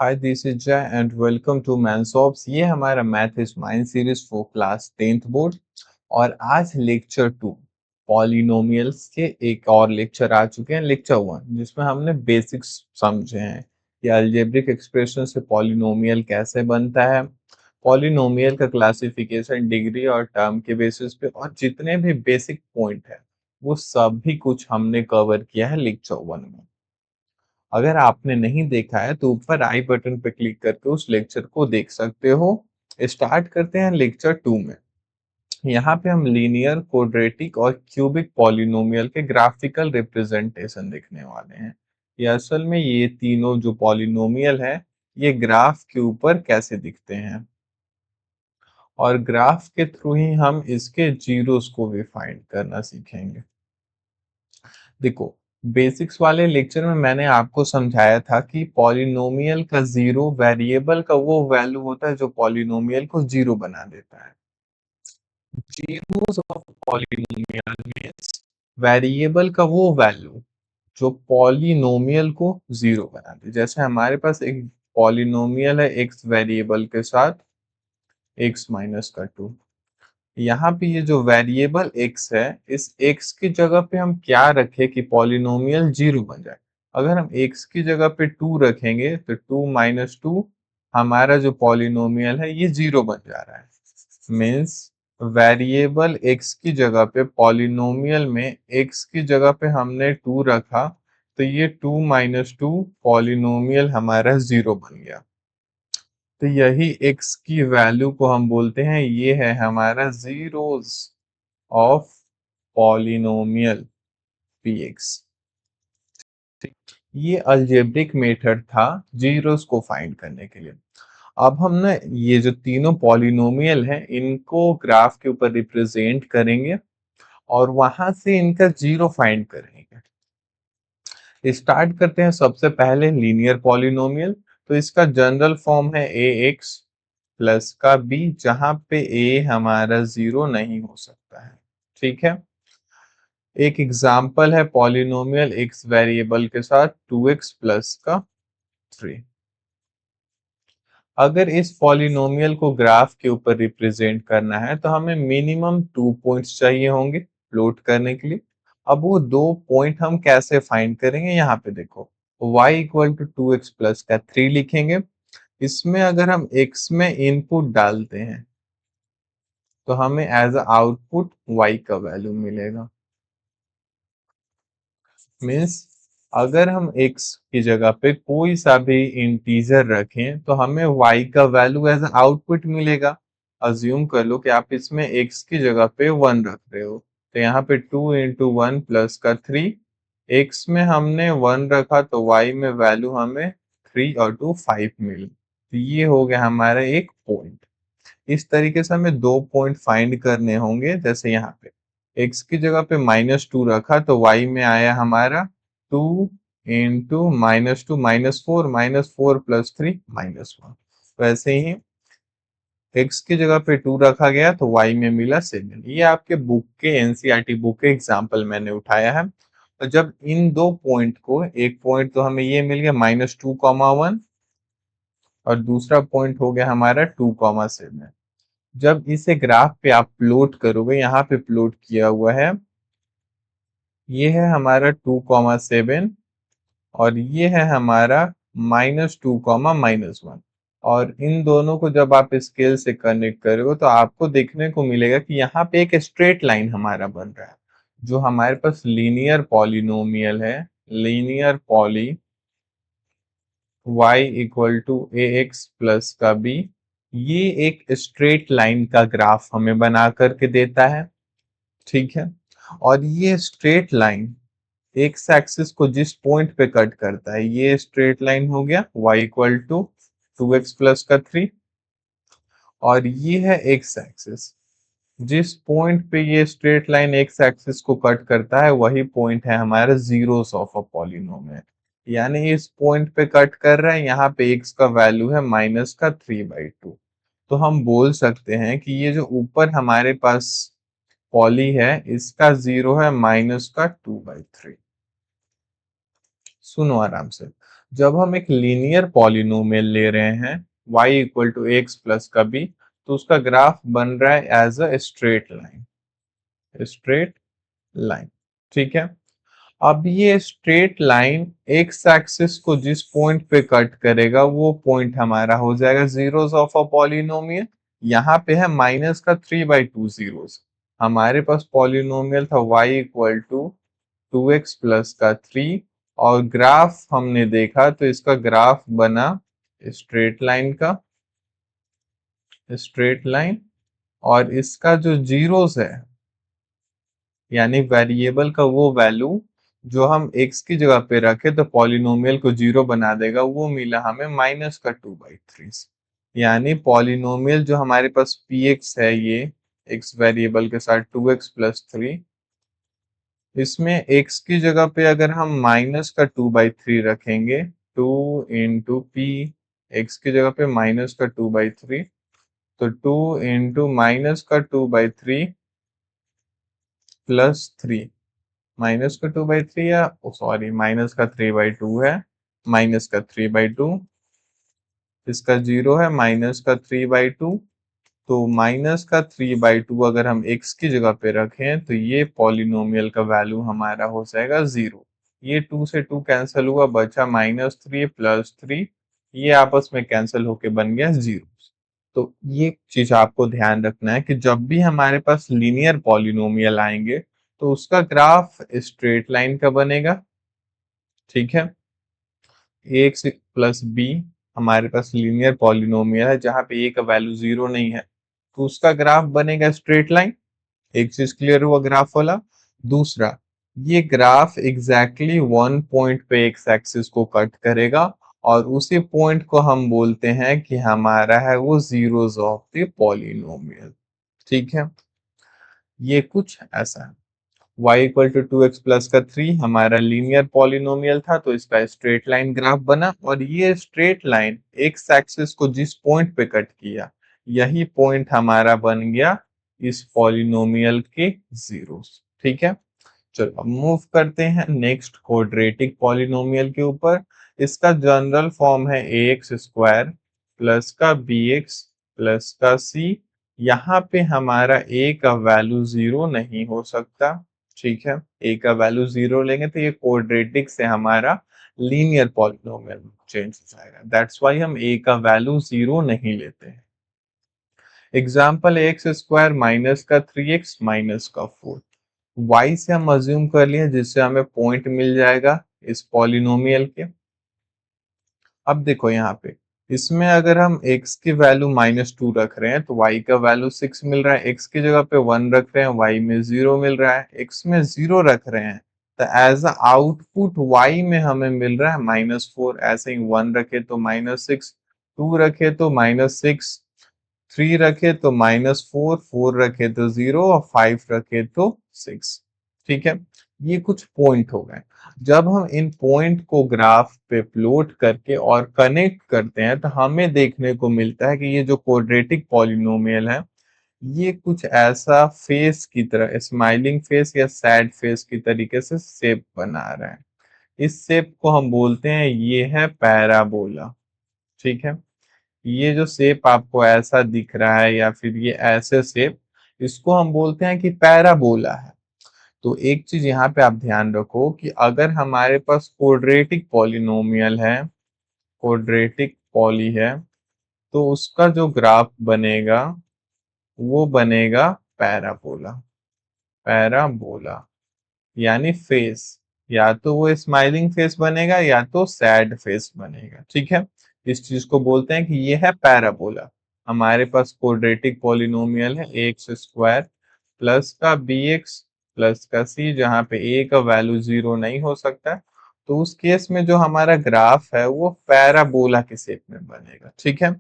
Hi this is जय and welcome to मैनसॉब्स। ये हमारा math is mind series for class 10th board और आज लेक्चर 2 पॉलिनोमियल्स के एक और लेक्चर आ चुके हैं, लेक्चर 1, जिसमें हमने बेसिक्स समझे हैं कि अलजेब्रिक एक्सप्रेशन से पॉलिनोमियल कैसे बनता है, पॉलिनोमियल का क्लासिफिकेशन डिग्री और टर्म के बेसिस पे, और जितने भी बेसिक पॉइंट है वो सब भी कुछ हमने कवर किया है लेक्चर 1 में। अगर आपने नहीं देखा है तो ऊपर आई बटन पर क्लिक करके उस लेक्चर को देख सकते हो। स्टार्ट करते हैं लेक्चर 2 में। यहाँ पे हम लीनियर, क्वाड्रेटिक और क्यूबिक पॉलिनोमियल के ग्राफिकल रिप्रेजेंटेशन देखने वाले हैं। ये असल में ये तीनों जो पॉलिनोमियल है ये ग्राफ के ऊपर कैसे दिखते हैं, और ग्राफ के थ्रू ही हम इसके जीरोस को भी फाइंड करना सीखेंगे। देखो, बेसिक्स वाले लेक्चर में मैंने आपको समझाया था कि पॉलिनोमियल का जीरो वेरिएबल का वो वैल्यू होता है जो पॉलिनोमियल को जीरो बना देता है। Zeros of polynomial means variable का वो वैल्यू जो पॉलिनोमियल को जीरो बना दे। जैसे हमारे पास एक पॉलिनोमियल है एक्स वेरिएबल के साथ एक्स माइनस का 2। यहाँ पे ये जो वेरिएबल x है, इस x की जगह पे हम क्या रखें कि पॉलिनोमियल जीरो बन जाए। अगर हम x की जगह पे 2 रखेंगे तो 2 माइनस 2 हमारा जो पॉलिनोमियल है ये जीरो बन जा रहा है। मीन्स वेरिएबल x की जगह पे पॉलिनोमियल में x की जगह पे हमने 2 रखा तो ये 2 माइनस 2 पॉलिनोमियल हमारा जीरो बन गया। तो यही x की वैल्यू को हम बोलते हैं, ये है हमारा जीरोस ऑफ पॉलिनोमियल px। ठीक, ये अलजेब्रिक मेथड था जीरोस को फाइंड करने के लिए। अब हम ना ये जो तीनों पॉलिनोमियल हैं इनको ग्राफ के ऊपर रिप्रेजेंट करेंगे और वहां से इनका जीरो फाइंड करेंगे। स्टार्ट करते हैं सबसे पहले लीनियर पॉलिनोमियल। तो इसका जनरल फॉर्म है ए एक्स प्लस का बी, जहां पे ए हमारा जीरो नहीं हो सकता है। ठीक है, एक एग्जाम्पल है पॉलिनोमियल एक्स वेरिएबल के साथ 2x प्लस का 3। अगर इस पॉलिनोमियल को ग्राफ के ऊपर रिप्रेजेंट करना है तो हमें मिनिमम 2 पॉइंट्स चाहिए होंगे प्लॉट करने के लिए। अब वो 2 पॉइंट हम कैसे फाइंड करेंगे, यहाँ पे देखो y equal to 2x plus का 3 लिखेंगे। इसमें अगर हम x में इनपुट डालते हैं तो हमें एज अ आउटपुट y का वैल्यू मिलेगा। मीन्स अगर हम x की जगह पे कोई सा भी इंटीजर रखें तो हमें y का वैल्यू एज आउटपुट मिलेगा। अज्यूम कर लो कि आप इसमें x की जगह पे 1 रख रहे हो, तो यहाँ पे 2 इंटू 1 प्लस का 3। x में हमने 1 रखा तो y में वैल्यू हमें 3 और 2 5 मिली। तो ये हो गया हमारा एक पॉइंट। इस तरीके से हमें 2 पॉइंट फाइंड करने होंगे। जैसे यहाँ पे x की जगह पे -2 रखा तो y में आया हमारा 2 इंटू -2 -4 -4 प्लस 3 -1। वैसे ही x की जगह पे 2 रखा गया तो y में मिला 7। ये आपके बुक के एनसीईआरटी बुक के एग्जाम्पल मैंने उठाया है। और जब इन दो पॉइंट को, एक पॉइंट तो हमें ये मिल गया -2, 1 और दूसरा पॉइंट हो गया हमारा 2, 7। जब इसे ग्राफ पे आप प्लॉट करोगे, यहाँ पे प्लॉट किया हुआ है, ये है हमारा 2, 7 और ये है हमारा -2, -1। और इन दोनों को जब आप स्केल से कनेक्ट करोगे तो आपको देखने को मिलेगा कि यहाँ पे एक स्ट्रेट लाइन हमारा बन रहा है। जो हमारे पास लीनियर पॉलिनोमियल है, linear poly y equal to a x plus का बी, ये एक स्ट्रेट लाइन का ग्राफ हमें बना करके देता है। ठीक है, और ये स्ट्रेट लाइन एक्स एक्सिस को जिस पॉइंट पे कट करता है, ये स्ट्रेट लाइन हो गया y equal to 2x plus का 3। और ये है एक्स एक्सिस, जिस पॉइंट पे ये स्ट्रेट लाइन एक्स एक्सिस को कट करता है वही पॉइंट है हमारा जीरोस ऑफ अ पॉलिनोमियल। यानी इस पॉइंट पे कट कर रहा है, यहाँ पे x का वैल्यू है -3/2। तो हम बोल सकते हैं कि ये जो ऊपर हमारे पास पॉली है इसका जीरो है -2/3। सुनो आराम से, जब हम एक लीनियर पॉलिनोमियल ले रहे हैं y equal to x plus का b, तो उसका ग्राफ बन रहा है एज अ स्ट्रेट लाइन। ठीक है। अब ये स्ट्रेट लाइन एक्स एक्सिस को जिस पॉइंट पे कट करेगा वो पॉइंट हमारा हो जाएगा जीरोस ऑफ अ पॉलिनोमियल। यहाँ पे है माइनस का 3/2 जीरोस। हमारे पास पॉलिनोमियल था y equal to 2x plus का 3, और ग्राफ हमने देखा तो इसका ग्राफ बना स्ट्रेट लाइन का, स्ट्रेट लाइन। और इसका जो जीरोस है, यानी वेरिएबल का वो वैल्यू जो हम x की जगह पे रखे तो पॉलिनोमियल को जीरो बना देगा, वो मिला हमें माइनस का 2/3। यानी पॉलिनोमियल जो हमारे पास px है, ये x वेरिएबल के साथ 2x प्लस 3, इसमें x की जगह पे अगर हम माइनस का 2/3 रखेंगे, 2 इंटू पी, एक्स की जगह पे माइनस का 2/3, तो 2 इंटू माइनस का 2/3 प्लस 3, माइनस का 2/3 या सॉरी माइनस का 3/2 है, माइनस का 3/2, इसका जीरो है माइनस का 3/2। तो माइनस का 3/2 अगर हम x की जगह पे रखें तो ये पॉलिनोमियल का वैल्यू हमारा हो जाएगा जीरो। ये 2 से 2 कैंसिल हुआ, बचा -3 प्लस 3, ये आपस में कैंसिल होके बन गया जीरो। तो ये चीज आपको ध्यान रखना है कि जब भी हमारे पास लीनियर पॉलिनोमियल आएंगे तो उसका ग्राफ स्ट्रेट लाइन का बनेगा। ठीक है। एक्स प्लस बी हमारे पास लीनियर पॉलिनोमियल है जहां पे ए का वैल्यू जीरो नहीं है, तो उसका ग्राफ बनेगा स्ट्रेट लाइन। एक चीज क्लियर हुआ ग्राफ वाला। दूसरा, ये ग्राफ एग्जैक्टली वन पॉइंट पे एक्स एक्सिस को कट करेगा, और उसी पॉइंट को हम बोलते हैं कि हमारा है वो जीरोस ऑफ द पॉलिनोमियल। ठीक है। ये कुछ ऐसा है। y equal to 2x plus का 3 हमारा लीनियर पॉलिनोमियल था, तो इसका स्ट्रेट लाइन ग्राफ बना, और ये स्ट्रेट लाइन एक्स एक्सिस को जिस पॉइंट पे कट किया, यही पॉइंट हमारा बन गया इस पॉलिनोमियल के जीरोस। ठीक है। चलो अब मूव करते हैं नेक्स्ट क्वाड्रेटिक पॉलिनोमियल के ऊपर। इसका जनरल फॉर्म है ए एक्स स्क्वायर प्लस का बी एक्स प्लस का सी। यहाँ पे हमारा a का वैल्यू जीरो नहीं हो सकता। ठीक है। a का वैल्यू जीरो लेंगे तो ये क्वाड्रेटिक से हमारा लीनियर पॉलिनोमियल चेंज हो जाएगा, दैट्स वाई हम a का वैल्यू जीरो नहीं लेते हैं। एग्जाम्पल एक्स स्क्वायर माइनस का 3x माइनस का 4, y से हम अज्यूम कर लिए जिससे हमें पॉइंट मिल जाएगा इस पॉलिनोमियल के। अब देखो यहाँ पे, इसमें अगर हम x की वैल्यू -2 रख रहे हैं तो y का वैल्यू 6 मिल रहा है, x की जगह पे 1 रख रहे हैं y में 0 मिल रहा है, x में 0 रख रहे हैं तो एज अ आउटपुट y में हमें मिल रहा है -4। ऐसे ही 1 रखे तो -6, 2 रखे तो -6, 3 रखे तो -4, 4 रखे तो 0 और 5 रखे तो 6। ठीक है। ये कुछ पॉइंट हो गए। जब हम इन पॉइंट को ग्राफ पे प्लॉट करके और कनेक्ट करते हैं तो हमें देखने को मिलता है कि ये जो क्वाड्रेटिक पॉलिनोमियल है, ये कुछ ऐसा फेस की तरह, स्माइलिंग फेस या सैड फेस की तरीके से शेप बना रहा है। इस शेप को हम बोलते हैं ये है पैराबोला। ठीक है। ये जो शेप आपको ऐसा दिख रहा है या फिर ये ऐसे शेप, इसको हम बोलते हैं कि पैराबोला है। तो एक चीज यहाँ पे आप ध्यान रखो कि अगर हमारे पास क्वाड्रेटिक पॉलिनोमियल है, क्वाड्रेटिक पॉली है, तो उसका जो ग्राफ बनेगा वो बनेगा पैराबोला। पैराबोला यानी फेस, या तो वो स्माइलिंग फेस बनेगा या तो सैड फेस बनेगा। ठीक है। इस चीज को बोलते हैं कि ये है पैराबोला। हमारे पास क्वाड्रेटिक पॉलिनोमियल है एक्स स्क्वायर प्लस का बी एक्स प्लस का सी, जहाँ पे ए का वैल्यू जीरो नहीं हो सकता, तो उस केस में जो हमारा ग्राफ है वो पैराबोला के शेप में बनेगा। ठीक है।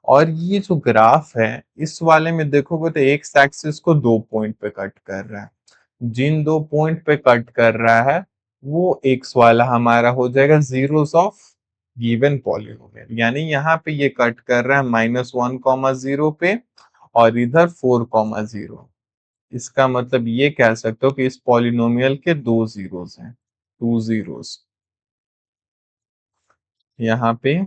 और ये जो ग्राफ है, इस वाले में देखोगे तो एक्स एक्सिस को दो पॉइंट पे कट कर रहा है। जिन दो पॉइंट पे कट कर रहा है वो एक्स वाला हमारा हो जाएगा जीरोस ऑफ गिवन पॉलिनोमियल। यानी यहाँ पे ये कट कर रहा है -1, 0 पे, और इधर 4, 0। इसका मतलब ये कह सकते हो कि इस पॉलिनोमियल के दो जीरोस हैं, टू जीरोस। यहाँ पे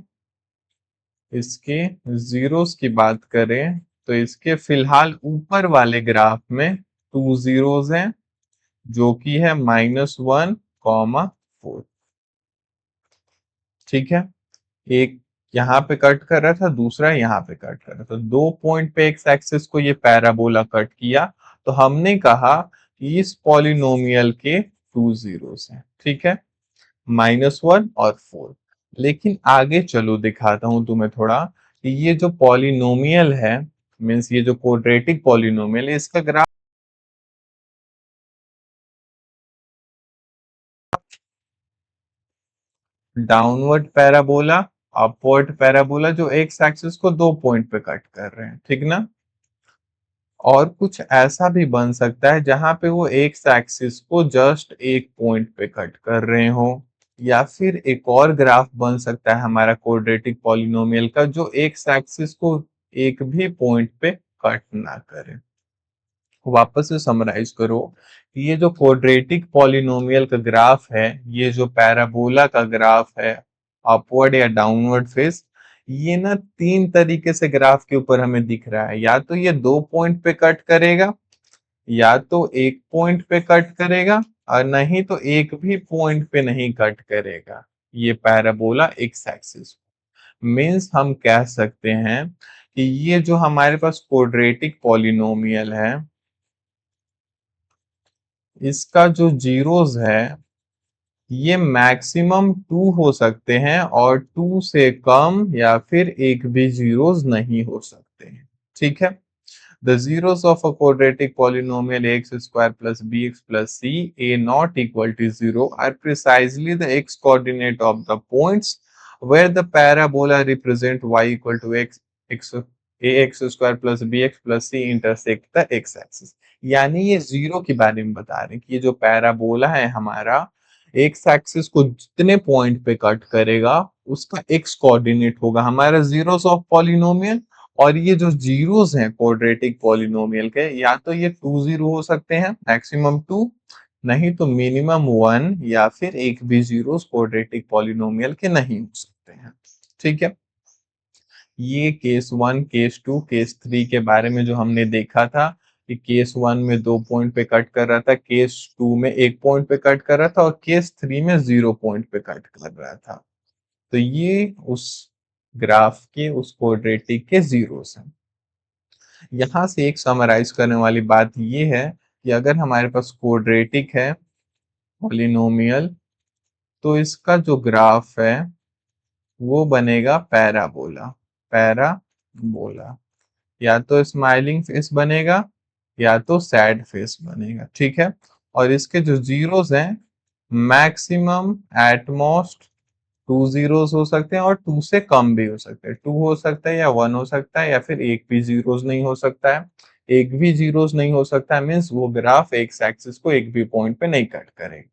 इसके जीरोस की बात करें तो इसके फिलहाल ऊपर वाले ग्राफ में 2 जीरोस हैं, जो कि है -1, 4। ठीक है, एक यहाँ पे कट कर रहा था, दूसरा यहाँ पे कट कर रहा था, 2 पॉइंट पे एक्स एक्सिस को ये पैराबोला कट किया। तो हमने कहा कि इस पॉलिनोमियल के 2 जीरोस हैं। ठीक है, -1 और 4। लेकिन आगे चलो दिखाता हूं तुम्हें थोड़ा कि ये जो पॉलिनोमियल है, मीन्स ये जो क्वाड्रेटिक पॉलिनोमियल है, इसका graph downward parabola, upward parabola, जो एक्स एक्सिस को 2 पॉइंट पे कट कर रहे हैं। ठीक ना। और कुछ ऐसा भी बन सकता है जहां पे वो एक्स एक्सिस को जस्ट 1 पॉइंट पे कट कर रहे हो, या फिर एक और ग्राफ बन सकता है हमारा क्वाड्रेटिक पॉलिनोमियल का जो एक्स एक्सिस को एक भी पॉइंट पे कट ना करे। वापस से समराइज करो, ये जो क्वाड्रेटिक पॉलिनोमियल का ग्राफ है, ये जो पैराबोला का ग्राफ है, अपवर्ड या डाउनवर्ड फेस, ये ना 3 तरीके से ग्राफ के ऊपर हमें दिख रहा है। या तो ये 2 पॉइंट पे कट करेगा, या तो 1 पॉइंट पे कट करेगा, और नहीं तो एक भी पॉइंट पे नहीं कट करेगा ये पैराबोला एक्स एक्सिस। मीन्स हम कह सकते हैं कि ये जो हमारे पास क्वाड्रेटिक पॉलिनोमियल है, इसका जो जीरोस है ये मैक्सिमम 2 हो सकते हैं, और 2 से कम या फिर एक भी जीरोस नहीं हो सकते हैं। ठीक है, the zeros of a quadratic polynomial ax square plus bx plus c a not equal to 0 are precisely the x coordinate of the points where the parabola represent y equal to x ax square plus bx plus c intersect the x axis। यानी ये zero के बारे में बता रहे हैं कि ये जो पैराबोला है हमारा, एक्स एक्सिस को जितने पॉइंट पे कट करेगा उसका एक्स कोऑर्डिनेट होगा हमारा जीरोस ऑफ पॉलिनोमियल। और ये जो जीरोस हैं क्वाड्रेटिक पॉलिनोमियल के, या तो ये 2 जीरो हो सकते हैं, मैक्सिमम 2, नहीं तो मिनिमम 1, या फिर एक भी जीरोस क्वाड्रेटिक पॉलिनोमियल के नहीं हो सकते हैं। ठीक है, ये केस 1, केस 2, केस 3 के बारे में जो हमने देखा था कि केस 1 में 2 पॉइंट पे कट कर रहा था, केस 2 में 1 पॉइंट पे कट कर रहा था, और केस 3 में 0 पॉइंट पे कट कर रहा था। तो ये उस ग्राफ के उस क्वाड्रेटिक के जीरोस हैं। यहाँ से एक समराइज करने वाली बात ये है कि अगर हमारे पास क्वाड्रेटिक है पॉलिनोमियल, तो इसका जो ग्राफ है वो बनेगा पैराबोला। पैराबोला, या तो स्माइलिंग फेस बनेगा, या तो सैड फेस बनेगा। ठीक है, और इसके जो जीरोस हैं, मैक्सिमम एट मोस्ट 2 जीरोस हो सकते हैं, और 2 से कम भी हो सकते हैं। 2 हो सकता है, या 1 हो सकता है, या फिर एक भी जीरोस नहीं हो सकता है। एक भी जीरोस नहीं हो सकता है मीन्स वो ग्राफ एक्स एक्सिस को एक भी पॉइंट पे नहीं कट करेगा।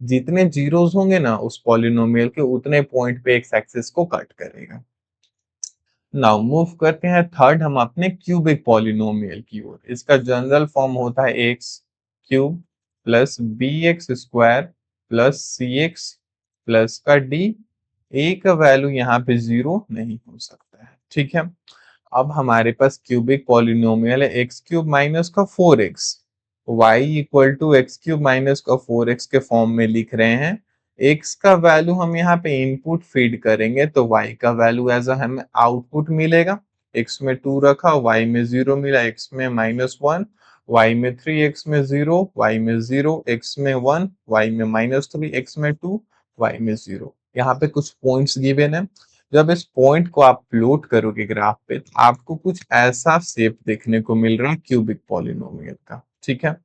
जितने जीरोस होंगे ना उस पॉलिनोमियल के, उतने पॉइंट पे एक्स एक्सिस को कट करेगा। नाउ मूव करते हैं थर्ड हम अपने क्यूबिक पॉलिनोमियल की ओर। इसका जनरल फॉर्म होता है x cube plus b x square plus c x plus का डी। ए का वैल्यू यहाँ पे 0 नहीं हो सकता है। ठीक है, अब हमारे पास क्यूबिक पॉलिनोमियल है एक्स क्यूब माइनस का 4x, y equal to x cube minus का 4x के फॉर्म में लिख रहे हैं। x का वैल्यू हम यहाँ पे इनपुट फीड करेंगे तो y का वैल्यू एज अ हमें आउटपुट मिलेगा। x में 2 रखा, y में 0 मिला, x में -1, y में 3, x में 0, y में 0, x में 1, y में -3, x में 2, y में 0। यहाँ पे कुछ पॉइंट्स गिवन है। जब इस पॉइंट को आप प्लॉट करोगे ग्राफ पे, तो आपको कुछ ऐसा शेप देखने को मिल रहा है क्यूबिक पॉलिनोमियल का। ठीक है,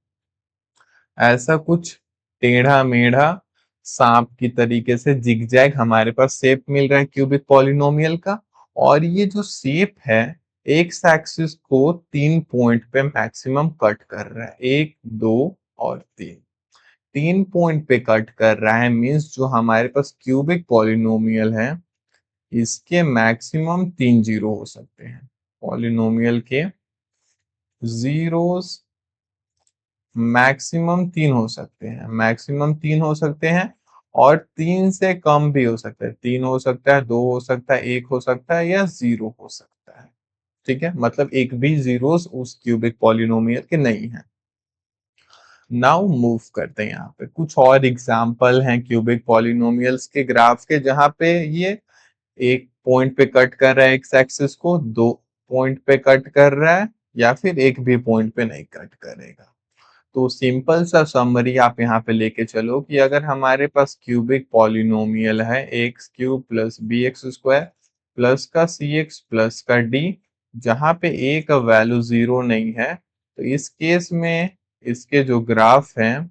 ऐसा कुछ टेढ़ा मेढ़ा सांप की तरीके से जिगजैग हमारे पास शेप मिल रहा है क्यूबिक पॉलिनोमियल का। और ये जो शेप है एक्स एक्सिस को 3 पॉइंट पे मैक्सिमम कट कर रहा है, 1, 2 और 3। 3 पॉइंट पे कट कर रहा है मीन्स जो हमारे पास क्यूबिक पॉलिनोमियल है इसके मैक्सिमम 3 जीरो हो सकते हैं। पॉलिनोमियल के जीरोस मैक्सिमम 3 हो सकते हैं, मैक्सिमम 3 हो सकते हैं। और 3 से कम भी हो सकता है, 3 हो सकता है, 2 हो सकता है, 1 हो सकता है या 0 हो सकता है। ठीक है, मतलब एक भी जीरोस उस क्यूबिक पॉलिनोमियल के नहीं है। नाउ मूव करते हैं, यहाँ पे कुछ और एग्जाम्पल हैं क्यूबिक पॉलिनोमियल्स के ग्राफ के, जहां पे ये एक पॉइंट पे कट कर रहा है एक्स एक्सिस को, दो पॉइंट पे कट कर रहा है, या फिर एक भी पॉइंट पे नहीं कट करेगा। तो सिंपल सा समरी आप यहाँ पे लेके चलो कि अगर हमारे पास क्यूबिक पॉलिनोमियल है x cube plus b x square plus का सी एक्स प्लस का डी, जहाँ पे ए का वैल्यू 0 नहीं है, तो इस केस में इसके जो ग्राफ हैं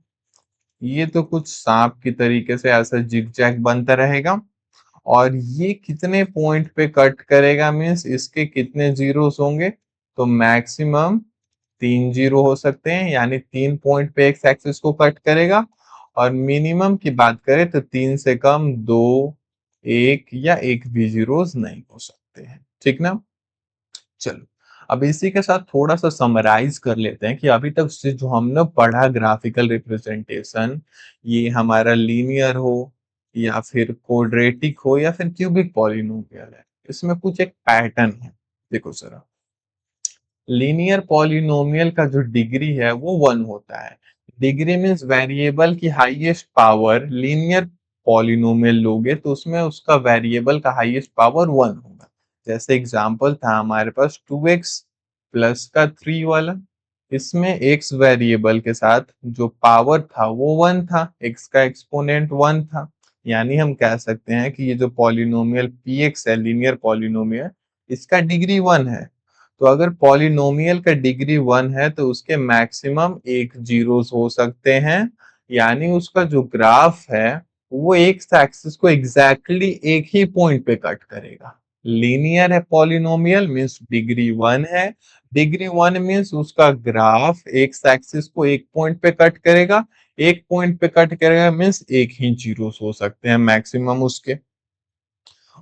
ये तो कुछ सांप की तरीके से ऐसा जिग जैग बनता रहेगा। और ये कितने पॉइंट पे कट करेगा मीन्स इसके कितने जीरोस होंगे, तो मैक्सिमम 3 जीरो हो सकते हैं, यानी 3 पॉइंट पे एक्स एक्सिस को कट करेगा। और मिनिमम की बात करें तो 3 से कम 2, 1 या एक भी जीरोस नहीं हो सकते हैं। ठीक ना। चलो, अब इसी के साथ थोड़ा सा समराइज कर लेते हैं कि अभी तक से जो हमने पढ़ा ग्राफिकल रिप्रेजेंटेशन, ये हमारा लीनियर हो या फिर क्वाड्रेटिक हो या फिर क्यूबिक पॉलिनोमियल है, इसमें कुछ एक पैटर्न है। देखो जरा, लीनियर पॉलिनोमियल का जो डिग्री है वो 1 होता है। डिग्री मीन्स वेरिएबल की हाईएस्ट पावर, लीनियर पॉलिनोमियल लोगे तो उसमें उसका वेरिएबल का हाईएस्ट पावर 1 होगा। जैसे एग्जांपल था हमारे पास 2x प्लस का 3 वाला, इसमें x वेरिएबल के साथ जो पावर था वो 1 था, x का एक्सपोनेंट 1 था। यानी हम कह सकते हैं कि ये जो पॉलिनोमियल px है, लीनियर पॉलिनोमियल, इसका डिग्री 1 है। तो अगर पॉलिनोमियल का डिग्री 1 है तो उसके मैक्सिमम एक जीरोस हो सकते हैं, यानी उसका जो ग्राफ है वो एक्स एक्सिस को एग्जैक्टली एक ही पॉइंट पे कट करेगा। लीनियर है पॉलिनोमियल मींस डिग्री 1 है, डिग्री 1 मींस उसका ग्राफ एक्स एक्सिस को एक पॉइंट पे कट करेगा, एक पॉइंट पे कट करेगा मींस एक ही जीरोस हो सकते हैं मैक्सिमम उसके।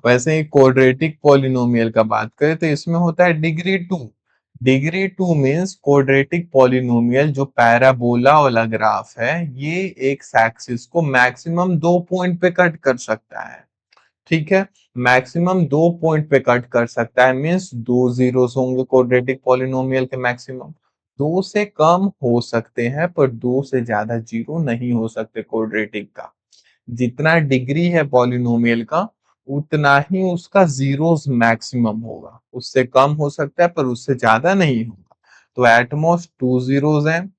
वैसे ही क्वाड्रेटिक पॉलिनोमियल का बात करें तो इसमें होता है degree 2। Degree 2 means quadratic polynomial जो पैराबोला वाला ग्राफ है, ये एक एक्सिस को मैक्सिमम 2 पॉइंट पे कट कर सकता है। ठीक है, मैक्सिमम 2 पॉइंट पे कट कर सकता है मींस 2 जीरोस होंगे क्वाड्रेटिक पॉलिनोमियल के मैक्सिमम। 2 से कम हो सकते हैं पर 2 से ज्यादा जीरो नहीं हो सकते क्वाड्रेटिक का। जितना डिग्री है पॉलिनोमियल का उतना ही उसका जीरोस मैक्सिमम होगा, उससे कम हो सकता है पर उससे ज्यादा नहीं होगा। तो एटमोस्ट 2 जीरोस हैं।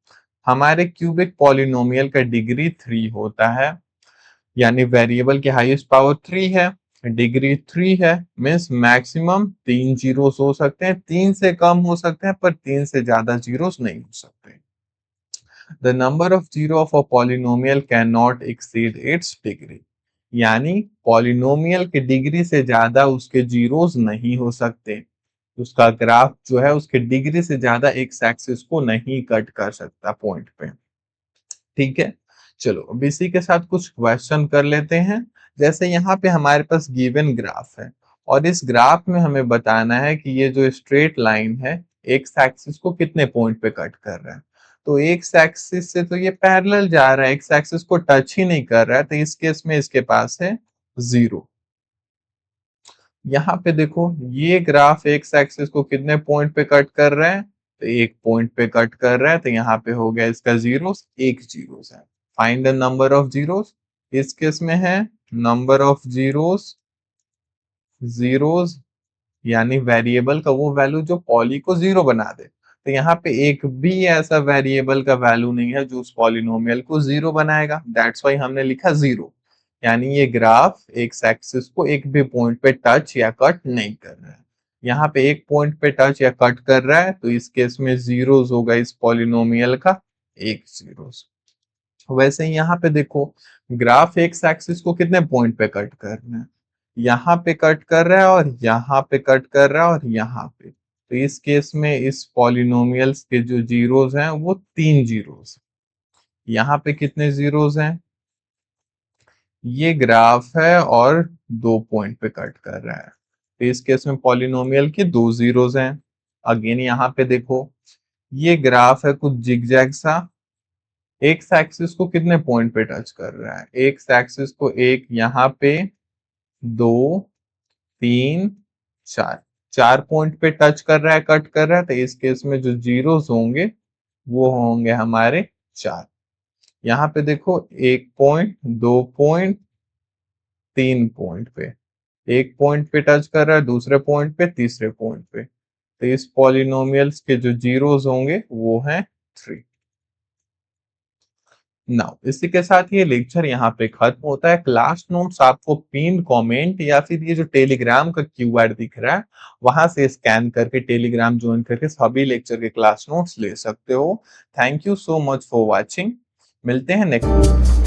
हमारे क्यूबिक पॉलिनोमियल का डिग्री 3 होता है, यानी वेरिएबल की हाईएस्ट पावर 3 है, डिग्री 3 है मीन्स मैक्सिमम 3 जीरोस हो सकते हैं, 3 से कम हो सकते हैं पर 3 से ज्यादा जीरोस नहीं हो सकते। The number of zero of a polynomial cannot exceed its degree, यानी पॉलिनोमियल के डिग्री से ज्यादा उसके जीरोस नहीं हो सकते। उसका ग्राफ जो है उसके डिग्री से ज्यादा एक्स एक्सिस को नहीं कट कर सकता पॉइंट पे। ठीक है, चलो अब इसी के साथ कुछ क्वेश्चन कर लेते हैं। जैसे यहाँ पे हमारे पास गिवन ग्राफ है और इस ग्राफ में हमें बताना है कि ये जो स्ट्रेट लाइन है एक्स एक्सिस को कितने पॉइंट पे कट कर रहा है। तो एक्स एक्सिस से तो ये पैरेलल जा रहा है, एक्स एक्सिस को टच ही नहीं कर रहा है, तो इस केस में इसके पास है 0। यहाँ पे देखो ये ग्राफ एक्स एक्सिस को कितने पॉइंट पे कट कर रहा है, तो एक पॉइंट पे कट कर रहा है, तो यहाँ पे हो गया इसका जीरोस, एक जीरोस है। Find the number of zeros, इस केस में है नंबर ऑफ जीरोस, जीरोस यानी वेरिएबल का वो वैल्यू जो पॉली को 0 बना दे। तो यहाँ पे एक भी ऐसा वेरिएबल का वैल्यू नहीं है जो उस पॉलिनोमियल को 0 बनाएगा, दैट्स वाई हमने लिखा 0। यानी ये ग्राफ एक्स एक्सिस को एक भी पॉइंट पे टच या कट नहीं कर रहा है। यहाँ पे एक पॉइंट पे टच या कट कर रहा है तो इस केस में जीरोस होगा इस पॉलिनोमियल का, एक जीरोस। वैसे ही यहाँ पे देखो ग्राफ एक्स एक्सिस को कितने पॉइंट पे कट करना है, यहाँ पे कट कर रहा है और यहाँ पे कट कर रहा है और यहाँ पे। तो इस केस में इस पॉलिनोमियल्स के जो जीरोस हैं वो 3 जीरोस। यहाँ पे कितने जीरोस हैं, ये ग्राफ है और 2 पॉइंट पे कट कर रहा है, तो इस केस में पॉलिनोमियल की 2 जीरोस हैं। अगेन यहाँ पे देखो ये ग्राफ है कुछ जिगजैग सा, एक्स एक्सिस को कितने पॉइंट पे टच कर रहा है? एक्स एक्सिस को एक यहाँ पे, 2, 3, 4, 4 पॉइंट पे टच कर रहा है, कट कर रहा है, तो इस केस में जो जीरोस होंगे वो होंगे हमारे 4। यहाँ पे देखो 1 पॉइंट, 2 पॉइंट, 3 पॉइंट पे, एक पॉइंट पे टच कर रहा है, दूसरे पॉइंट पे, तीसरे पॉइंट पे, तो इस पॉलिनोमियल्स के जो जीरोस होंगे वो हैं 3। नाउ इसी के साथ ये लेक्चर यहाँ पे खत्म होता है। क्लास नोट्स आपको पिन कमेंट या फिर ये जो टेलीग्राम का क्यूआर दिख रहा है वहां से स्कैन करके टेलीग्राम ज्वाइन करके सभी लेक्चर के क्लास नोट्स ले सकते हो। Thank you so much for watching. मिलते हैं नेक्स्ट।